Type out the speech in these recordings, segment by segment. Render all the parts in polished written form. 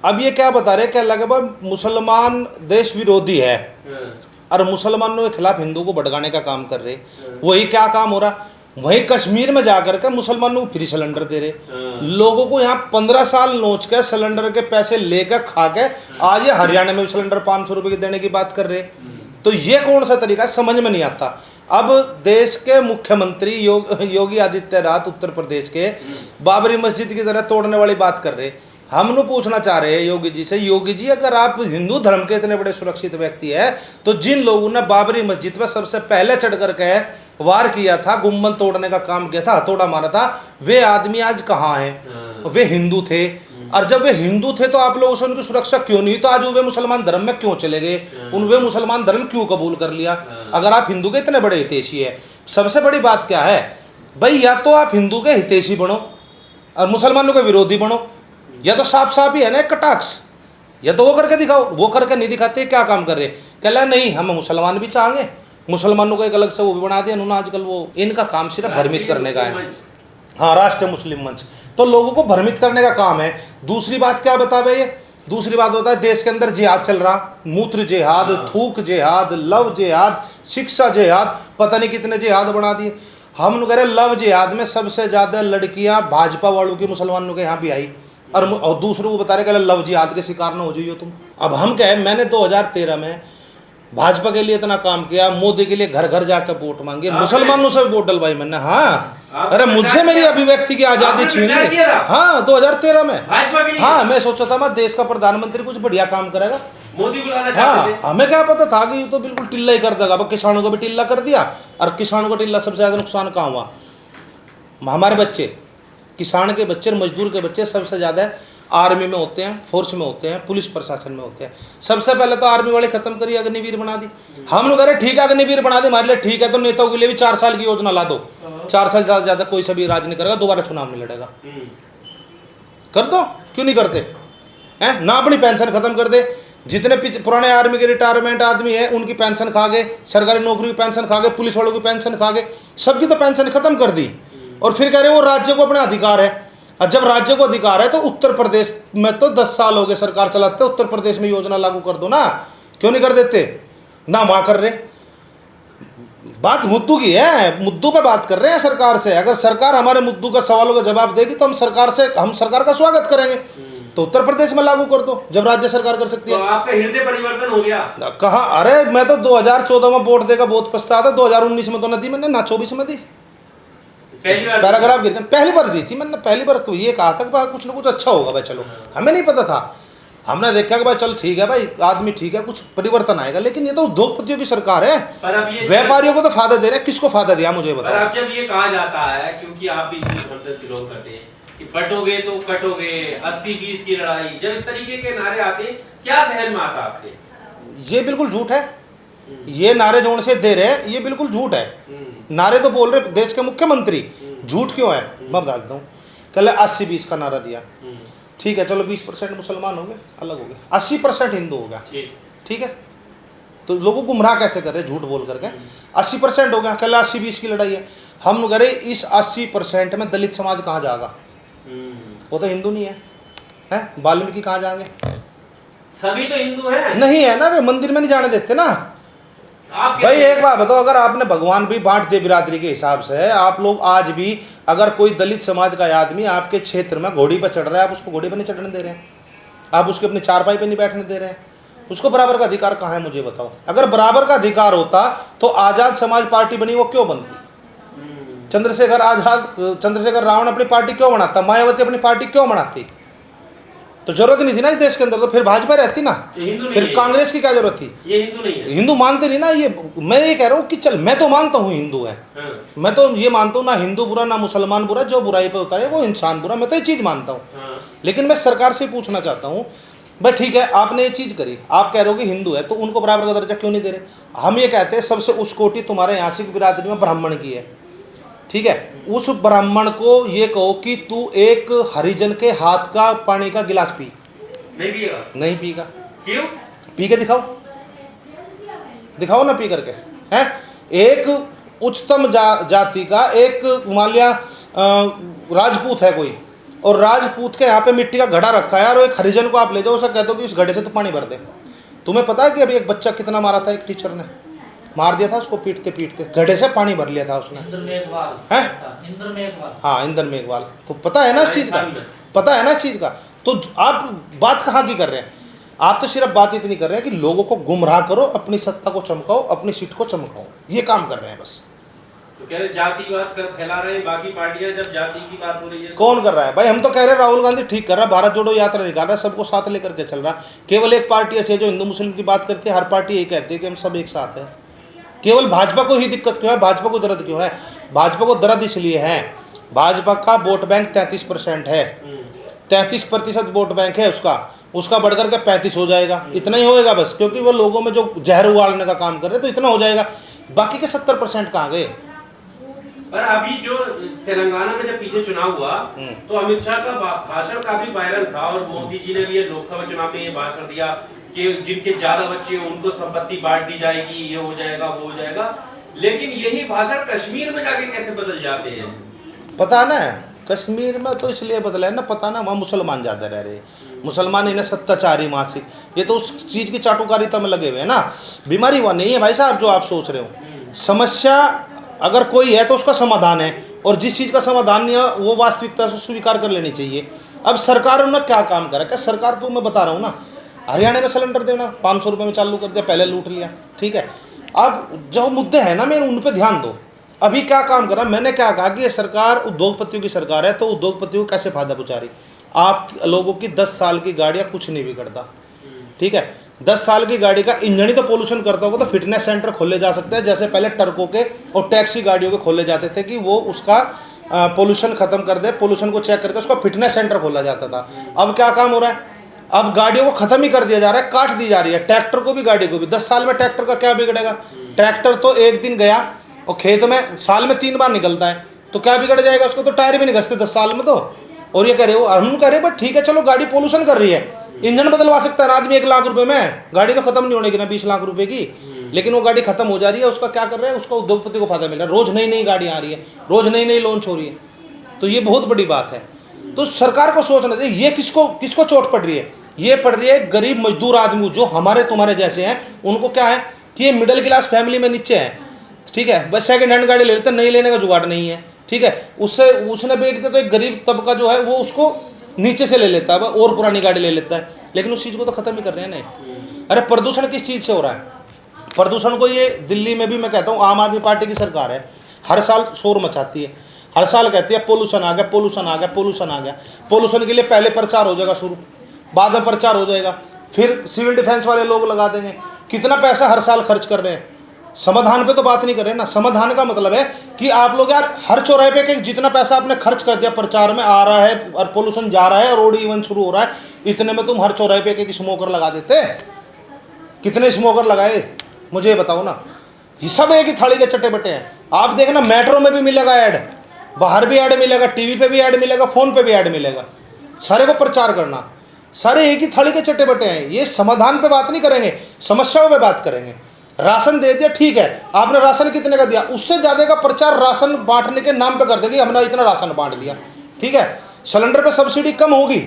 अब ये क्या बता रहे, क्या लगभग मुसलमान देश विरोधी है और मुसलमानों के खिलाफ हिंदू को भड़काने का काम कर रहे। वही क्या काम हो रहा, वहीं कश्मीर में जाकर के मुसलमानों को फ्री सिलेंडर दे रहे। लोगों को यहाँ 15 साल नोच के सिलेंडर के पैसे लेकर खा के आज ये हरियाणा में भी सिलेंडर 500 रुपये की देने की बात कर रहे। तो ये कौन सा तरीका है, समझ में नहीं आता। अब देश के मुख्यमंत्री योगी आदित्यनाथ उत्तर प्रदेश के बाबरी मस्जिद की तरह तोड़ने वाली बात कर रहे। हम लोग पूछना चाह रहे हैं योगी जी से, योगी जी अगर आप हिंदू धर्म के इतने बड़े सुरक्षित व्यक्ति है तो जिन लोगों ने बाबरी मस्जिद पर सबसे पहले चढ़ करके वार किया था, गुम्बद तोड़ने का काम किया था, हथौड़ा मारा था, वे आदमी आज कहाँ हैं? वे हिंदू थे। और जब वे हिंदू थे तो आप लोगों से उनकी सुरक्षा क्यों नहीं? तो आज वे मुसलमान धर्म में क्यों चले गए? वे मुसलमान धर्म क्यों कबूल कर लिया अगर आप हिंदू के इतने बड़े हितैषी है? सबसे बड़ी बात क्या है भाई, या तो आप हिंदू के हितैषी बनो और मुसलमानों के विरोधी बनो, या तो साफ साफ ही है ना कटाक्ष, या तो वो करके दिखाओ। वो करके नहीं दिखाते, क्या काम कर रहे? कहला नहीं हम मुसलमान भी चाहेंगे, मुसलमानों को एक अलग से वो भी बना दिया उन्होंने। आजकल वो इनका काम सिर्फ भ्रमित करने का है। हाँ, राष्ट्रीय मुस्लिम मंच, तो लोगों को भ्रमित करने का काम है। दूसरी बात क्या बतावे ये? दूसरी बात होता है देश के अंदर जिहाद चल रहा, मूत्र जिहाद, थूक जिहाद, लव जिहाद, शिक्षा जिहाद, पता नहीं कितने जिहाद बना दिए। हम कह रहे लव जिहाद में सबसे ज़्यादा लड़कियाँ भाजपा वालों की मुसलमानों के यहाँ भी आई और दूसरों को बता रहे कि लव जिहाद के शिकार ना हो जाइए तुम। अब हम क्या है, मैंने 2013 में भाजपा के लिए इतना काम किया, मोदी के लिए घर घर जाकर वोट मांगे, मुसलमानों से वोट डलवाई मैंने। हाँ, अरे मुझे मेरी अभिव्यक्ति की आज़ादी छीन ली। हाँ, 2013 में। हाँ, मैं सोचा था मैं देश का प्रधानमंत्री कुछ बढ़िया काम करेगा, मोदी बुलाना चाहते थे। हमें क्या पता था कि तो बिल्कुल टिल्ला ही कर देगा। अब किसानों को भी टिल्ला कर दिया, और किसानों को टिल्ला सबसे ज़्यादा नुकसान कहाँ हुआ? हमारे बच्चे, किसान के बच्चे, मजदूर के बच्चे सबसे ज़्यादा आर्मी में होते हैं, फोर्स में होते हैं, पुलिस प्रशासन में होते हैं। सबसे पहले तो आर्मी वाले खत्म करिए, अग्निवीर बना दी। हम लोग कह रहे ठीक है अग्निवीर बना दी, हमारे लिए ठीक है, तो नेताओं के लिए भी 4 साल की योजना ला दो। 4 साल ज़्यादा कोई सभी राज नहीं करेगा, दोबारा चुनाव नहीं लड़ेगा। कर दो, क्यों नहीं करते हैं? ना अपनी पेंशन खत्म कर दे, जितने पुराने आर्मी के रिटायरमेंट आदमी है उनकी पेंशन खा गए, सरकारी नौकरी की पेंशन खा गए, पुलिस वालों की पेंशन खा गए, सबकी तो पेंशन खत्म कर दी। और फिर कह रहे वो राज्य को अपना अधिकार है। और जब राज्य को अधिकार है तो उत्तर प्रदेश में तो 10 साल हो गए सरकार चलाते, उत्तर प्रदेश में योजना लागू कर दो ना, क्यों नहीं कर देते? ना वहाँ कर रहे। बात मुद्दों की है, मुद्दों पे बात कर रहे हैं सरकार से। अगर सरकार हमारे मुद्दों का सवालों का जवाब देगी तो हम सरकार का स्वागत करेंगे। तो उत्तर प्रदेश में लागू कर दो जब राज्य सरकार कर सकती है। तो आपका हृदय परिवर्तन हो गया। कहा? अरे मैं तो 2014 में वोट देकर बहुत पछताता, 2019 में तो न दी मैंने, ना 24 में दी। पैराग्राफ गिर पहली बार दी थी मैंने। पहली बार ये कहा था कि कुछ ना कुछ अच्छा होगा भाई, चलो। हमें नहीं पता था, हमने देखा कि भाई चल ठीक है भाई, आदमी ठीक है, कुछ परिवर्तन आएगा। लेकिन ये तो उद्योगपतियों की सरकार है, व्यापारियों को तो फायदा दे रहे हैं। किसको फायदा दिया मुझे बताओ? अब जब ये कहा जाता है, क्योंकि आप भी विरोध करते हैं कि बटोगे तो कटोगे, 80-20 की लड़ाई, जब इस तरीके के नारे आते हैं क्या जहन में आता आपके? ये बिल्कुल झूठ है। ये नारे जोड़ से दे रहे हैं, ये बिल्कुल झूठ है। नारे तो बोल रहे देश के मुख्यमंत्री, झूठ क्यों है मैं बता देता हूँ। कल 80-20 का नारा दिया, ठीक है, चलो 20% मुसलमान हो गए, अलग हो गए, 80% हिंदू हो गया, ठीक है। तो लोगों को गुमराह कैसे कर रहे झूठ बोल करके? 80% हो गया, कल 80-20 की लड़ाई है। हम लोग कह रहे इस 80% में दलित समाज कहाँ जाएगा? वो तो हिंदू नहीं है, वाल्मीकि कहाँ जाएंगे? सभी तो हिंदू हैं। नहीं है ना, वे मंदिर में नहीं जाने देते ना। भाई एक बात बताओ, अगर आपने भगवान भी बांट दे बिरादरी के हिसाब से, आप लोग आज भी अगर कोई दलित समाज का आदमी आपके क्षेत्र में घोड़ी पर चढ़ रहा है, आप उसको घोड़ी पर नहीं चढ़ने दे रहे हैं, आप उसके अपनी चारपाई पे नहीं बैठने दे रहे हैं, उसको बराबर का अधिकार कहाँ है मुझे बताओ? अगर बराबर का अधिकार होता तो आज़ाद समाज पार्टी बनी, वो क्यों बनती? चंद्रशेखर रावण अपनी पार्टी क्यों बनाता? मायावती अपनी पार्टी क्यों बनाती? तो जरूरत नहीं थी ना इस देश के अंदर, तो फिर भाजपा रहती ना, फिर कांग्रेस की क्या जरूरत थी? ये हिंदू नहीं है, हिंदू मानते नहीं ना। ये मैं ये कह रहा हूँ कि चल, मैं तो मानता हूँ हिंदू है, मैं तो ये मानता हूँ ना हिंदू बुरा ना मुसलमान बुरा, जो बुराई पे उतारे वो इंसान बुरा, मैं तो ये चीज़ मानता हूँ। लेकिन मैं सरकार से पूछना चाहता हूँ, भाई ठीक है आपने ये चीज़ करी, आप कह रहे हो कि हिंदू है, तो उनको बराबर का दर्जा क्यों नहीं दे रहे? हम ये कहते हैं सबसे उच्च कोटि तुम्हारे यहाँ से बिरादरी में ब्राह्मण की है, ठीक है, उस ब्राह्मण को ये कहो कि तू एक हरिजन के हाथ का पानी का गिलास पी, नहीं पीगा। क्यों? पी के दिखाओ ना, पी करके हैं। एक उच्चतम जाति का एक मान लिया राजपूत है कोई, और राजपूत के यहाँ पे मिट्टी का घड़ा रखा है और एक हरिजन को आप ले जाओ, उसे कह दो कि इस घड़े से तो पानी भर दे। तुम्हें पता है कि अभी एक बच्चा कितना मारा था, एक टीचर ने मार दिया था उसको पीटते पीटते, घड़े से पानी भर लिया था उसने। हाँ, इंद्र मेघवाल। तो पता है ना इस चीज़ का, पता है ना इस चीज़ का। तो आप बात कहाँ की कर रहे हैं? आप तो सिर्फ बात इतनी कर रहे हैं कि लोगों को गुमराह करो, अपनी सत्ता को चमकाओ, अपनी सीट को चमकाओ, ये काम कर रहे हैं बस। तो कह रहे जातिवाद कर फैला रहे हैं बाकी पार्टियां, जब जाति की बात हो रही है कौन कर रहा है भाई? हम तो कह रहे हैं राहुल गांधी ठीक कर रहा है, भारत जोड़ो यात्रा निकाल रहा है, सबको साथ लेकर के चल रहा है। केवल एक पार्टी ऐसी है जो हिंदू मुस्लिम की बात करती है, हर पार्टी यही कहती है कि हम सब एक साथ हैं। केवल भाजपा को ही दिक्कत क्यों है? भाजपा को दर्द क्यों है? भाजपा को दर्द इसलिए है, भाजपा का वोट बैंक 33% है, 33% वोट बैंक है उसका बढ़कर के 35 हो जाएगा, इतना ही होएगा बस, क्योंकि वो लोगों में जो जहर उगाड़ने का काम कर रहे हैं, तो इतना हो जाएगा। बाकी के 70% कहाँ गए? पर अभी जो तेलंगाना में जब पीछे चुनाव हुआ तो अमित शाह का भाषण काफी वायरल था, और मोदी जी ने भी लोकसभा चुनाव में ये भाषण दिया कि जिनके ज्यादा बच्चे हैं उनको संपत्ति बांट दी जाएगी, ये हो जाएगा वो हो जाएगा। लेकिन यही भाषण कश्मीर में जाके कैसे बदल जाते हैं? पता ना, कश्मीर में तो इसलिए बदला है ना, पता ना, वहाँ मुसलमान ज़्यादा रह रहे, मुसलमान इन्हें सत्ताचारी मासिक, ये तो उस चीज़ की चाटुकारिता में लगे हुए हैं ना। बीमारी वह नहीं है भाई साहब जो आप सोच रहे हो। समस्या अगर कोई है तो उसका समाधान है, और जिस चीज़ का समाधान नहीं है वो वास्तविकता से स्वीकार कर लेनी चाहिए। अब सरकार ने क्या काम करा? क्या सरकार, तो मैं बता रहा हूँ ना, हरियाणा में सिलेंडर देना 500 रुपये में चालू कर दिया, पहले लूट लिया, ठीक है। अब जो मुद्दे हैं ना मेरे, उन पर ध्यान दो। अभी क्या काम करा? मैंने क्या कहा कि ये सरकार उद्योगपतियों की सरकार है, तो उद्योगपतियों को कैसे फायदा पहुँचा रही? आप लोगों की 10 साल की गाड़ियाँ कुछ नहीं बिगड़ता, ठीक है। 10 साल की गाड़ी का इंजन ही तो पोल्यूशन करता होगा, तो फिटनेस सेंटर खोले जा सकते हैं, जैसे पहले ट्रकों के और टैक्सी गाड़ियों के खोले जाते थे कि वो उसका पोल्यूशन खत्म कर दे, पोल्यूशन को चेक करके उसका फिटनेस सेंटर खोला जाता था। अब क्या काम हो रहा है? अब गाड़ियों को खत्म ही कर दिया जा रहा है, काट दी जा रही है, ट्रैक्टर को भी गाड़ी को भी। 10 साल में ट्रैक्टर का क्या बिगड़ेगा? ट्रैक्टर तो एक दिन गया और खेत में साल में 3 बार निकलता है, तो क्या बिगड़ जाएगा? उसको तो टायर भी नहीं घसते 10 साल में तो। और ये कह रहे हो, हम कह रहे हैं ठीक है चलो गाड़ी पोल्यूशन कर रही है, इंजन बदलवा सकता है आदमी 1 लाख रुपए में, गाड़ी तो खत्म नहीं होने की ना 20 लाख रुपए की, लेकिन वो गाड़ी खत्म हो जा रही है, उसका क्या कर रहे हैं? उसका उद्योगपति को फायदा मिल रहा है, रोज नई नई गाड़ी आ रही है, रोज नई नई लॉन्च हो रही है, तो ये बहुत बड़ी बात है। तो सरकार को सोचना चाहिए ये किसको चोट पड़ रही है? ये पड़ रही है गरीब मजदूर आदमी जो हमारे तुम्हारे जैसे हैं, उनको क्या है कि ये मिडिल क्लास फैमिली में नीचे है, ठीक है, बस सेकंड हैंड गाड़ी ले लेते, नहीं लेने का जुगाड़ नहीं है, ठीक है, उसने बेचते तो एक गरीब तबका जो है वो उसको नीचे से ले लेता है और पुरानी गाड़ी ले लेता है, लेकिन उस चीज़ को तो ख़त्म ही कर रहे हैं नहीं। अरे प्रदूषण किस चीज़ से हो रहा है? प्रदूषण को ये दिल्ली में भी मैं कहता हूँ आम आदमी पार्टी की सरकार है, हर साल शोर मचाती है, हर साल कहती है पोल्यूशन आ गया, पोल्यूशन आ गया, पोल्यूशन आ गया। पोल्यूशन के लिए पहले प्रचार हो जाएगा शुरू, बाद में प्रचार हो जाएगा, फिर सिविल डिफेंस वाले लोग लगा देंगे। कितना पैसा हर साल खर्च कर रहे हैं, समाधान पे तो बात नहीं कर रहे ना। समाधान का मतलब है कि आप लोग यार हर चौराहे पे जितना पैसा आपने खर्च कर दिया प्रचार में आ रहा है और पोल्यूशन जा रहा है और रोड इवन शुरू हो रहा है, इतने में तुम हर चौराहे पे एक स्मोकर लगा देते। कितने स्मोकर लगाए मुझे बताओ ना? ये सब एक ही थाली के चट्टे बट्टे हैं। आप देखना मेट्रो में भी मिलेगा ऐड, बाहर भी ऐड मिलेगा, टीवी पे भी ऐड मिलेगा, फोन पे भी ऐड मिलेगा, सारे को प्रचार करना, सारे एक ही थाली के चट्टे बट्टे हैं। ये समाधान पे बात नहीं करेंगे, समस्याओं पे बात करेंगे। राशन दे दिया, ठीक है, आपने राशन कितने का दिया, उससे ज़्यादा का प्रचार राशन बांटने के नाम पे कर देंगे, हमने इतना राशन बांट दिया, ठीक है। सिलेंडर पे सब्सिडी कम होगी,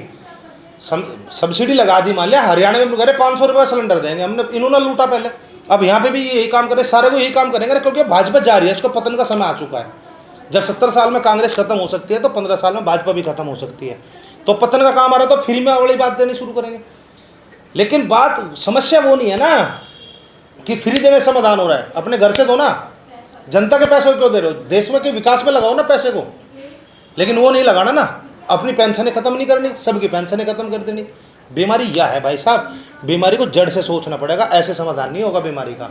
सब्सिडी लगा दी, मान लिया हरियाणा में कह रहे 500 रुपये सिलेंडर देंगे, हमने इन्होंने लूटा पहले, अब यहाँ पे भी यही काम करें, सारे को यही काम करेंगे, क्योंकि भाजपा जा रही है, उसको पतन का समय आ चुका है। जब 70 साल में कांग्रेस खत्म हो सकती है तो 15 साल में भाजपा भी खत्म हो सकती है, तो पतन का काम आ रहा है, तो फ्री में वाली बात देनी शुरू करेंगे। लेकिन बात समस्या वो नहीं है ना कि फ्री देने समाधान हो रहा है, अपने घर से दो ना, जनता के पैसे क्यों दे रहे हो? देश में के विकास में लगाओ ना पैसे को, लेकिन वो नहीं लगाना ना, अपनी पेंशनें खत्म नहीं करनी, सबकी पेंशनें खत्म कर देनी। बीमारी यह है भाई साहब, बीमारी को जड़ से सोचना पड़ेगा, ऐसे समाधान नहीं होगा बीमारी का।